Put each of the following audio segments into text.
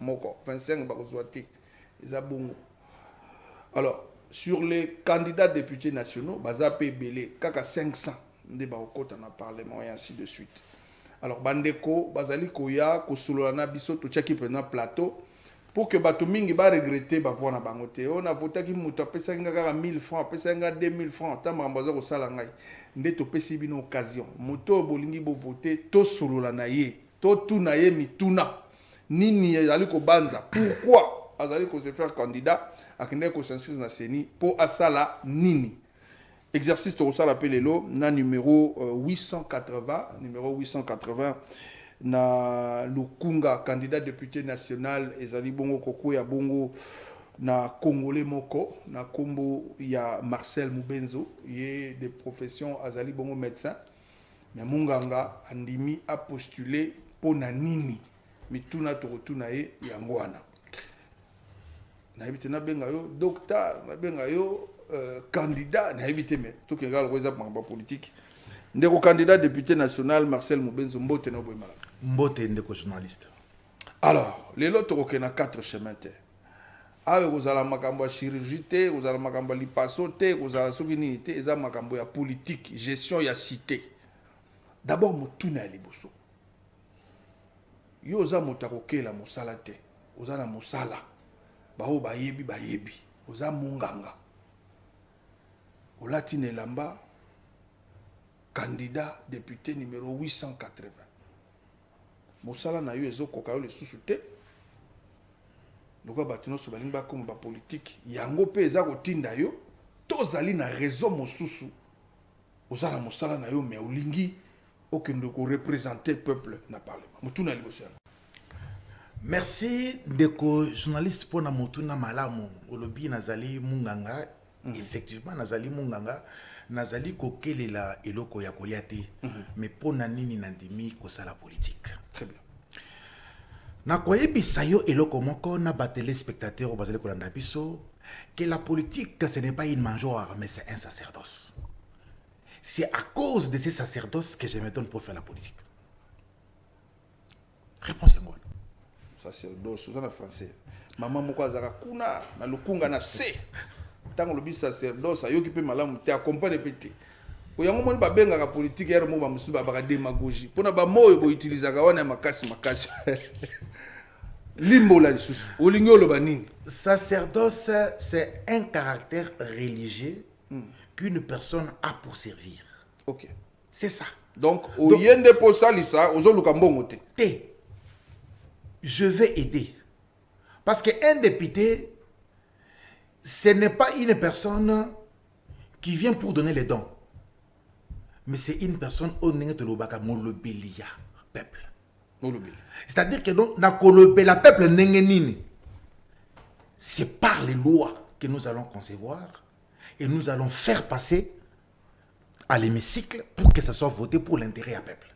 moko 25 bakozwate eza bongo. Alors sur les candidats députés nationaux baza pe belé kaka 500 nde bakota na parlement et ainsi de suite. Alors bandeko bazali koya kosolola na biso to tchaki pena plateau pour que bato mingi ba regretter ba voir na bango te. On a voté ki muto apesa ngaka 1000 francs, apesa ngaka 2000 francs, tamba mbaza ko sala ngai. Nde to pesi bino occasion. Muto bolingi bo voter to solola na ye, to tuna ye mituna. Nini azali ko banza. Pourquoi azali ko se faire candidat akende ko s'inscrire na CENI pour asala nini? Exercice to sala pelelo na numéro 880 na Lukunga, candidat député national ezali bongo koko ya bongo na Congolais moko na kombo ya Marcel Mubenzo ye de profession azali bongo médecin mais munganga andimi a postulé pour na nini mituna to rotuna ye yangwana na éviter na benga yo docteur na benga yo candidat na éviter mais tout que ngalo kweza pamba politique ndeko candidat député national Marcel Mubenzo mbote na boyemala mbote ndeko journaliste. Alors les lots toke na 4 chemins te awe kozala makambo ya chirurgie te kozala makambo ya lipaso te kozala soki nini te eza makambo ya politique gestion ya cité. D'abord motuna ya liboso yo oza moto akokela mosala te oza na mosala bao bayebi oza munganga olati na elamba candidat député numéro 880 mosala na yo ezokoka yo lisusu te lokola bato nyonso balingi bakoma bapolitike yango mpe eza kotinda yo tozali na raison mosusu oza na mosala na yo me olingi okende korepresente peuple na parlement motuna ya liboso yango. Merci ndeko journaliste mpona motuna malamu olobi nazali munganga. Effectivement nazali munganga nazali kokelela eloko ya kolia te mais pona nini nandimi kosala politique. Très bien. Na koyebisa yo eloko moko na ba téléspectateurs bazali kolanda biso que la politique ce n'est pas une mangeoire mais c'est un sacerdoce. C'est à cause de ces sacerdoces que je me donne pour faire la politique. Réponse yango. Sacerdoce en français. Maman moko azaka kuna na lukunga na se. Tango lobi sacerdoce ayoki pe malamu te accompagne pété. Oyango moni ba benga ka politique ero mo ba musu ba ba démagogie. Pona ba moyo bo utilisaka wana makasi. Limbo la lisusu. Olingi oloba nini? Sacerdoce c'est un caractère religieux qu'une personne a pour servir. OK. C'est ça. Donc oyende po salisa ozoluka mbongo te. Je vais aider. Parce qu'un député, ce n'est pas une personne qui vient pour donner les dons. Mais c'est une personne au Nengetolobaka Molobelia, peuple. C'est-à-dire que donc, la peuple Nengenini, c'est par les lois que nous allons concevoir et nous allons faire passer à l'hémicycle pour que ça soit voté pour l'intérêt du peuple.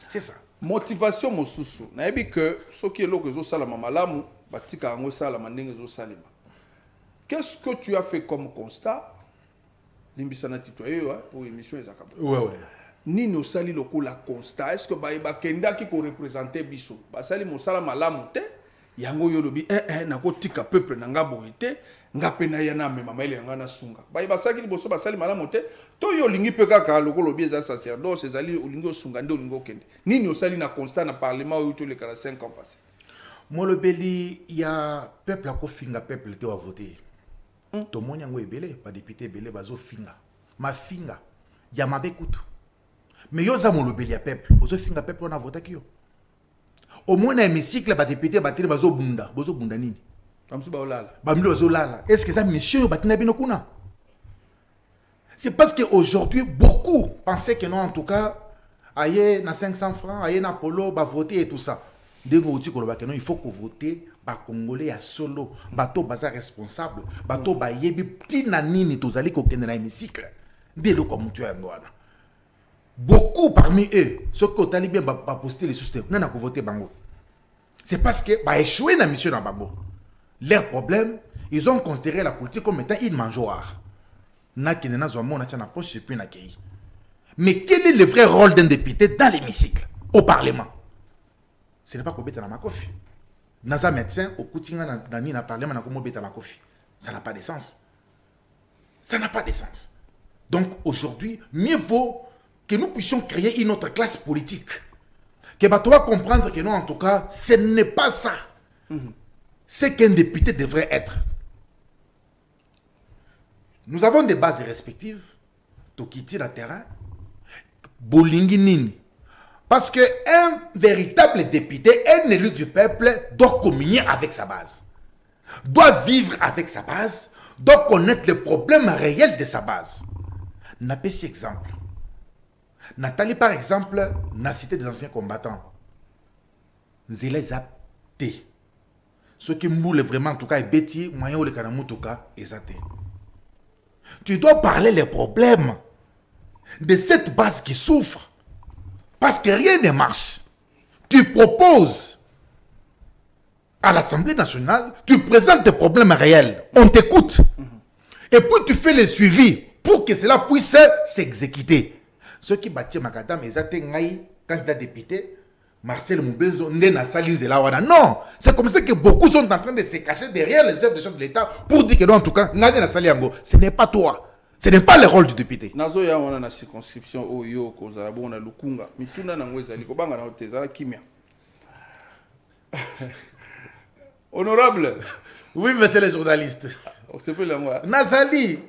C'est ça. Motivation mosusu na yebi que soki eloko ezo salama malamu batika ngo salama ndenge ezo salema. Qu'est-ce que tu as fait comme constat limbisana titoyo pour émission ezakabo? Ouais. Nini osali lokola constat? Est-ce que ba kenda ki ko représenter biso basali mosala malamu te yango yolobi na kotika peuple na ngabo ete ngape na yana mema maile yanga na sunga basaki liboso basali malamu te to yo lingi pe kaka lokolo bi za sacerdoce ezali olingi osunga nde olingi okende nini osali na constat na parlement oyo to le 45 ans passé molobeli ya peuple a kofinga peuple te wa voter to monya ngo ebele ba député ebele bazo finga ma finga ya mabe kutu mais yo za molobeli ya peuple ozo finga peuple on a voté ki yo au moins na hémicycle ba député ba tele bazo bunda nini est-ce que ça monsieur batina bino kuna? C'est parce qu'aujourd'hui beaucoup pensaient que non, en tout cas aye na 500 francs aye na polo ba voter et tout ça ndego uti ko lobaka non il faut que voter ba congolais ya solo bato baza responsable bato ba yebi tina nini tozali ko kende na hémicycle ndelo ko mutu ya ngwana. Beaucoup parmi eux ceux qui ont bien ba poster les souscripteurs nana ko voter bango. C'est parce que ba échoué na mission na bango. Leur problème, ils ont considéré la politique comme étant une mangeoire. Mais quel est le vrai rôle d'un député dans l'hémicycle, au Parlement? Ce n'est pas qu'on mette dans ma coffre. naza médecin au Koutinga Nani n'a parlé maintenant comme beta makofi. Ça n'a pas de sens. Ça n'a pas de sens. Donc aujourd'hui, mieux vaut que nous puissions créer une autre classe politique. Que tu vas comprendre que non, en tout cas, ce n'est pas ça. Ce qu'un député devrait être. Nous avons des bases respectives. Tokiti la terrain. Bolingi nini. Parce qu'un véritable député, un élu du peuple, doit communier avec sa base. Doit vivre avec sa base. Doit connaître les problèmes réels de sa base. N'a pas cet exemple. Nathalie, par exemple, n'a cité des anciens combattants. Zéla Zate. Ceux qui moulent vraiment, en tout cas, et Betty, moyen ou le Kanamou, en tout cas, et Zate. Tu dois parler les problèmes de cette base qui souffre. Parce que rien ne marche. Tu proposes à l'Assemblée nationale, tu présentes tes problèmes réels. On t'écoute. Et puis tu fais le suivi pour que cela puisse s'exécuter. Ceux qui battent Makadam, ils ont un candidat député, Marcel Moubenzo, non, c'est comme ça que beaucoup sont en train de se cacher derrière les œuvres des chefs de l'État pour dire que non, en tout cas, ce n'est pas toi. Ce n'est pas le rôle du député. Nazo ya wana na circonscription oyo ko zalabo na Lukunga. Mituna na ngweza liko banga na hoteza kimia. Honorable. Oui, monsieur le journaliste. On se peut la moi. Nazali.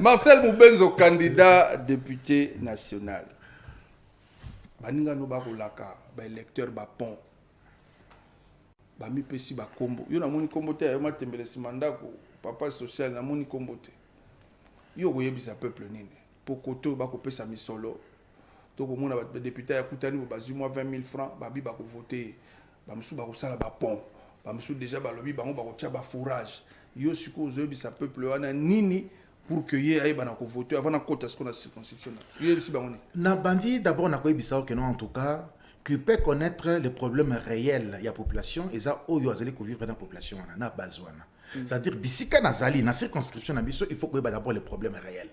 Marcel Moubenzo, candidat député national. Baninga no ba kolaka ba électeur ba pont. Ba mi pesi ba kombo. Yo na moni kombo te yo matembele simandako. Papa social na moni kombo te. Yo koyebisa peuple nini. Pokoto ba kopesa misolo. To ko mona ba député ya kutani ba zuma 20 000 francs ba bi ba ko voter. Ba musu ba ko sala ba pont. Ba musu déjà ba lobi bango ba ko tia ba fourrage. Yo siko oyebisa peuple wana nini pour que y ait bana ko voter avant na kota ce qu'on a circonscription. Yo yebisi bango ni. Na bandi d'abord na koyebisa que non en tout cas qui peut connaître les problèmes réels de la population et ça oyo azali ko vivre dans la population na base wana. C'est-à-dire, bisika nazali, na circonscription na biso, il faut que d'abord les problèmes réels.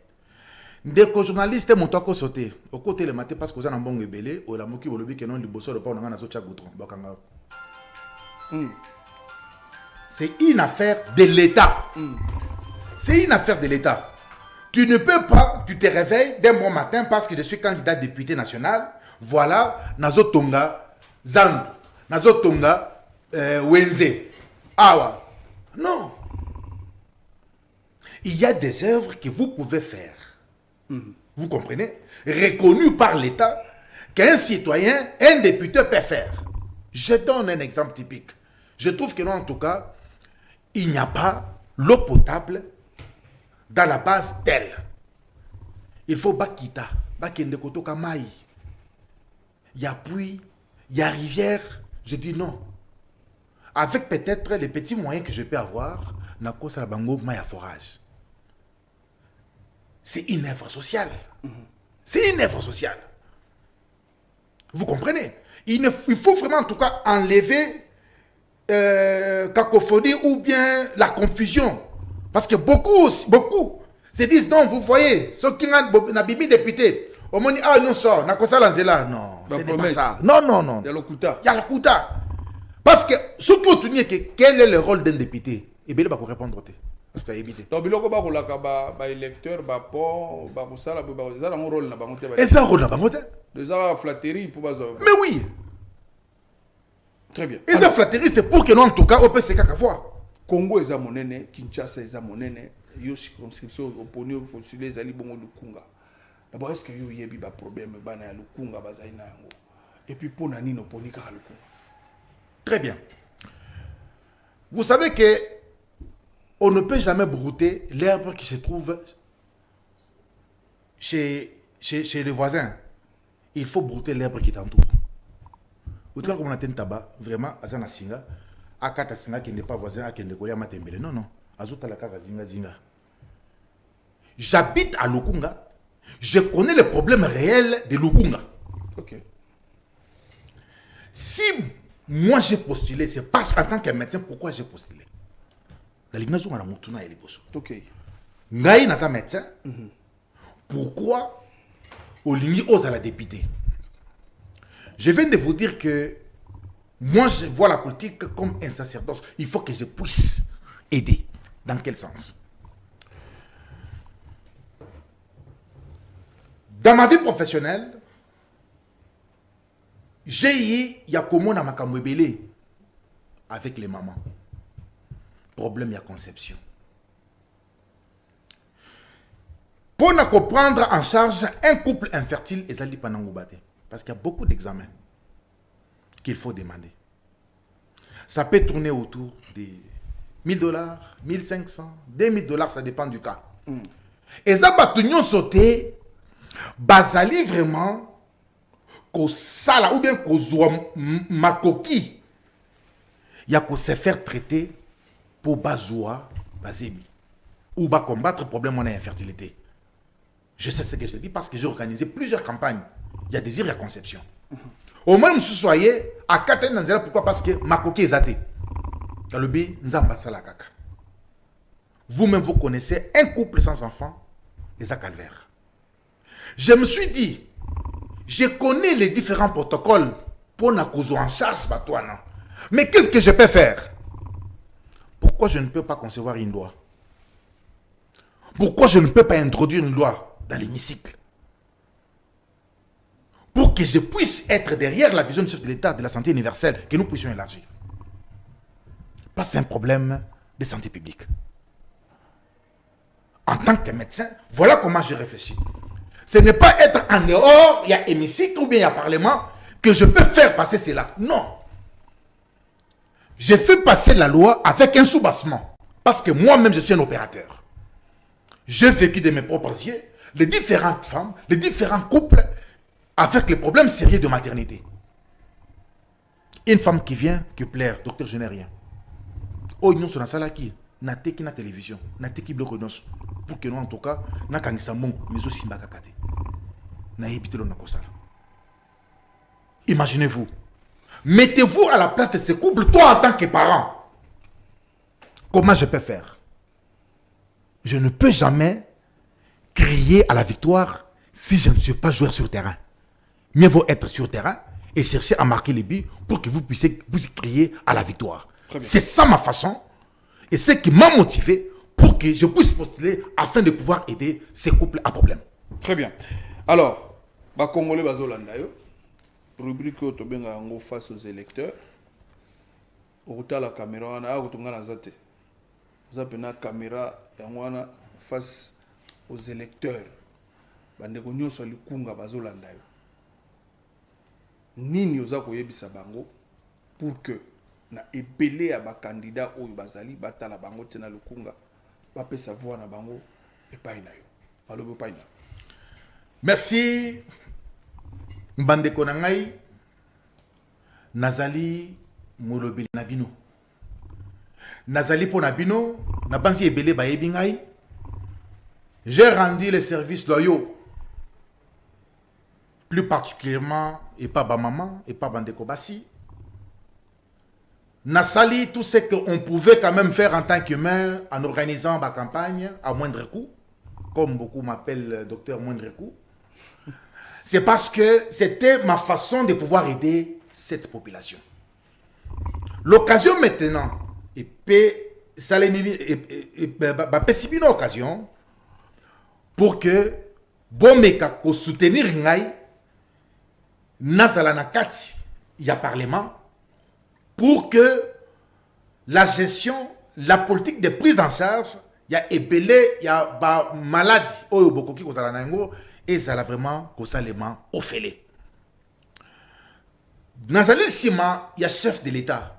Dès que journaliste monto ko sauter, au côté le matin parce que vous en bon belé, ou la moki bolobi que non liboso le pas on a zo goudron, bakanga. C'est une affaire de l'État. C'est une affaire de l'État. Tu ne peux pas, tu te réveilles d'un bon matin parce que je suis candidat député national, voilà, nazo tonga Zandu, nazo tonga Wenze. Awa. Non. Il y a des œuvres que vous pouvez faire. Vous comprenez? Reconnues par l'État qu'un citoyen, un député peut faire. Je donne un exemple typique. Je trouve que non, en tout cas, il n'y a pas l'eau potable dans la base telle. Il faut Bakita, Bakende Kotoka Maï. Il y a puits, il y a rivière. Je dis non. Avec peut-être les petits moyens que je peux avoir, Nako Salabango Maya Forage. C'est une œuvre sociale. C'est une œuvre sociale. Vous comprenez? Il faut vraiment en tout cas enlever cacophonie ou bien la confusion. Parce que beaucoup se disent non, vous voyez, ceux qui ont bibi député, au moins, ah non, ça, Nakosa Lanzela. Non, ce n'est pas ça. Non, non, non. Il y a le Kouta. Il y a le Kouta. Parce que ce qui ont tenu, quel est le rôle d'un député? Et bien, il va répondre. Parce qu'il y a évité. Donc, il y a un électeur, un pont, un rôle. Et ça, un rôle là-bas. Des arts flatterie pour mais oui. Très bien. Et ça, flatterie, c'est pour que nous, en tout cas, on peut se voir. Congo est à monene, Kinshasa est à monene, yo circonscription opposée au fonctionnaire Zali Bongo Lukunga. D'abord, est-ce que yo y a un problème bana Lukunga bazaina yango? Et puis pour nani no ponika Lukunga. Très bien. Vous savez que on ne peut jamais brouter l'herbe qui se trouve chez les voisins. Il faut brouter l'herbe qui t'entoure. Vous savez comment on a un tabac, vraiment, Azana Singa, Akata Singa qui n'est pas voisin, qui n'est pas Matembele. Non, non. Azuta la Kara Zinga Zinga. J'habite à Lukunga. Je connais les problèmes réels de Lukunga. Ok. Si moi j'ai postulé, c'est parce qu'en tant que médecin, pourquoi j'ai postulé? La Ligue on a moutuna et les bosso. Ok. Ngaï n'a pas médecin. Pourquoi Olingi ose à la députée? Je viens de vous dire que Moi, je vois la politique comme un sacerdoce. Il faut que je puisse aider. Dans quel sens? Dans ma vie professionnelle, j'ai eu, il y a comment on a makamwebele avec les mamans. Problème, il y a conception. Pour ne prendre en charge un couple infertile, parce qu'il y a beaucoup d'examens qu'il faut demander. Ça peut tourner autour de $1000, 1500, $2000, ça dépend du cas. Et ça va tout sauter, basali vraiment, qu'au sala ou bien qu'au zoua makoki, il y a qu'au se faire traiter pour bazoua, bazébi, ou va combattre le problème de l'infertilité. Je sais ce que je dis parce que j'ai organisé plusieurs campagnes. Il y a désir et conception. Au moins, je suis soyez à 4 ans, pourquoi? Parce que ma coquille est athée. Vous-même, vous connaissez un couple sans enfant, et ça calvaire. Je me suis dit, je connais les différents protocoles pour la cause en charge, mais qu'est-ce que je peux faire? Pourquoi je ne peux pas concevoir une loi? Pourquoi je ne peux pas introduire une loi dans l'hémicycle? Pour que je puisse être derrière la vision du chef de l'État de la santé universelle, que nous puissions élargir. Pas c'est un problème de santé publique. En tant que médecin, voilà comment je réfléchis. Ce n'est pas être en dehors, il y a hémicycle ou bien il y a parlement, que je peux faire passer cela. Non. Je fais passer la loi avec un soubassement. Parce que moi-même, je suis un opérateur. J'ai vécu de mes propres yeux les différentes femmes, les différents couples avec les problèmes sérieux de maternité. Une femme qui vient, qui plaire, docteur, je n'ai rien. Oh, nous sommes dans la salle qui n'a teki na télévision, n'a teki bloc nos pour que nous en tout cas, n'a kangisa mon, mais aussi mbakakate. N'a évité le nakosala. Imaginez-vous. Mettez-vous à la place de ce couple, toi en tant que parent. Comment je peux faire? Je ne peux jamais crier à la victoire si je ne suis pas joueur sur terrain. Mieux vaut être sur terrain et chercher à marquer les buts pour que vous puissiez crier à la victoire. C'est ça ma façon et c'est ce qui m'a motivé pour que je puisse postuler afin de pouvoir aider ces couples à problème. Très bien. Alors, les Congolais bazolanda yo rubrique otobenga ngo face aux électeurs. Ota la caméra wana akutunga na zate. Vous avez une caméra yangwana face aux électeurs. Bandeko nyonso likunga bazolanda yo. Nini oza koyebisa bango pour que na epelé à ba candidat oyo bazali batala bango tena lukunga bape savoir na bango epai na yo. Alobo epai na. Merci Mbandeko na ngai nazali molobeli na bino. Nazali po na bino na bansi ebele bayebi ngai. J'ai rendu les services loyaux, plus particulièrement et pas ba maman et pas Bandeko Bassi. Nasali tout ce qu'on pouvait quand même faire en tant qu'humain en organisant ma campagne à moindre coût, comme beaucoup m'appellent docteur moindre coût. C'est parce que c'était ma façon de pouvoir aider cette population. L'occasion maintenant, et ça une occasion pour que Bomeka ko soutenir ngai nazala na kati ya parlement pour que la gestion, la politique de prise en charge, il y a ébélé, il y a ba maladie oyo bokoki kozala nango et ça l'a vraiment kosalema ofele. Nazali sima il y a chef de l'État,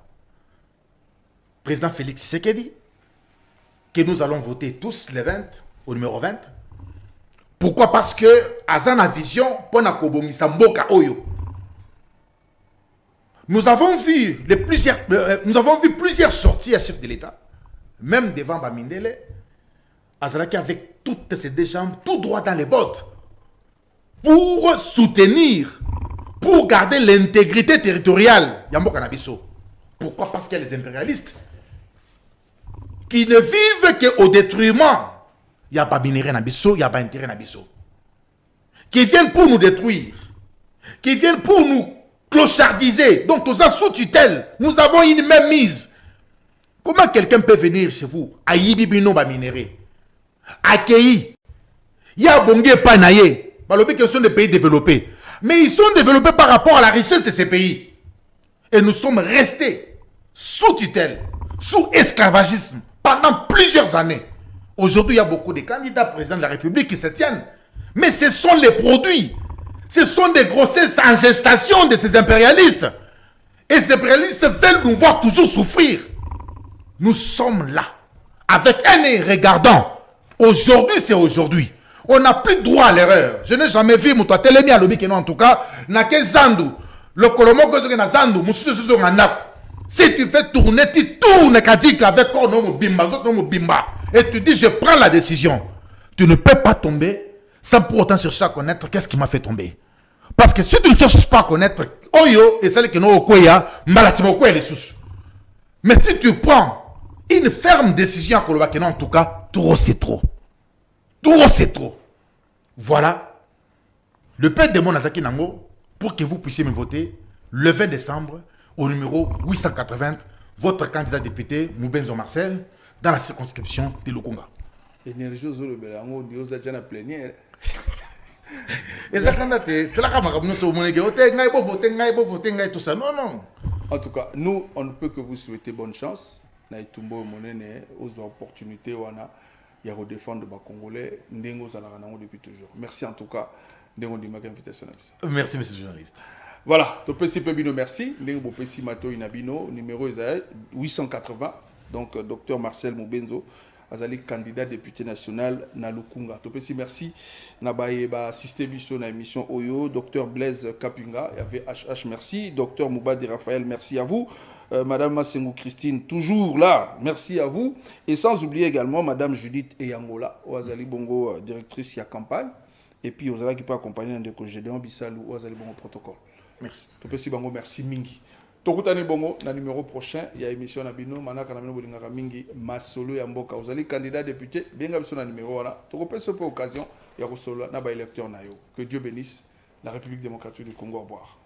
président Félix Tshisekedi, que nous allons voter tous les 20 au numéro 20. Pourquoi? Parce que Azana Vision pour na kobongisa mboka oyo. Nous avons vu plusieurs sorties à chef de l'État, même devant Bamindele, Azalaki avec toutes ses deux jambes tout droit dans les bottes, pour soutenir, pour garder l'intégrité territoriale. Yamboka Nabiso. Pourquoi? Parce qu'il y a les impérialistes qui ne vivent qu'au détruiment. Il n'y a pas binéré Nabiso, il n'y a pas intérêt Nabiso. Qui viennent pour nous détruire, qui viennent pour nous clochardisé. Donc, tous en sous-tutelle. Nous avons une même mise. Comment quelqu'un peut venir chez vous? Aïbi bino ba minéré. Accueilli. Il y a Bongé Panaye. Ce sont des pays développés. Mais ils sont développés par rapport à la richesse de ces pays. Et nous sommes restés sous tutelle, sous esclavagisme pendant plusieurs années. Aujourd'hui, il y a beaucoup de candidats présidents de la République qui se tiennent. Mais ce sont les produits. Ce sont des grossesses en gestation de ces impérialistes. Et ces impérialistes veulent nous voir toujours souffrir. Nous sommes là, avec un œil regardant. Aujourd'hui, c'est aujourd'hui. On n'a plus droit à l'erreur. Je n'ai jamais vu, toi, Télémi à l'obé, en tout cas, n'a qu'un Zandu. Le Colomo, que c'est un Zandu, si tu fais tourner, tu tournes avec Bimba. Et tu dis, je prends la décision. Tu ne peux pas tomber sans pour autant chercher à connaître qu'est-ce qui m'a fait tomber. Parce que si tu ne cherches pas à connaître, Oyo et celle qui n'a pas Malatimo les sous. Mais si tu prends une ferme décision à Kolobakena, en tout cas, trop c'est trop. Trop c'est trop. Voilà. Le père de mon Azaki Nango, pour que vous puissiez me voter, le 20 décembre, au numéro 880, votre candidat député, Moubenzo Marcel, dans la circonscription de Lukunga. Énergie aux Belango, Dieu a déjà plénière. En tout cas, nous, on ne peut que vous souhaiter bonne chance. Na itumbo monene aux opportunités wana ya redéfendre les Congolais ndengo zalaka nango depuis toujours. Merci en tout cas ndengo dimaka invitation. Merci monsieur le journaliste. Voilà, to pesi pebino merci ndengo pesi mato inabino numéro 880 donc docteur Marcel Moubenzo azali candidat député national na Lukunga. To pesi merci na baye ba assisté biso na émission Oyo, docteur Blaise Kapinga, il y avait HH merci, docteur Moubadi Raphaël merci à vous. Madame Massengou Christine, toujours là, merci à vous. Et sans oublier également Madame Judith Eyangola, Oazali Bongo, directrice de la campagne. Et puis Ozala qui peut accompagner dans des Gédéon Bissalou, Oazali Bongo protocole. Merci. Topesi Bongo, merci Mingi. Tokutane Bongo, dans le numéro prochain, il y a émission Nabino, Manaka Namino Bolingara Mingi, Masolo Yamboka. Ozali candidat député, bien que ce numéro là. Tokopesi peu occasion, il y a Rosolo, Naba électeur Nayo. Que Dieu bénisse la République démocratique du Congo. Au revoir.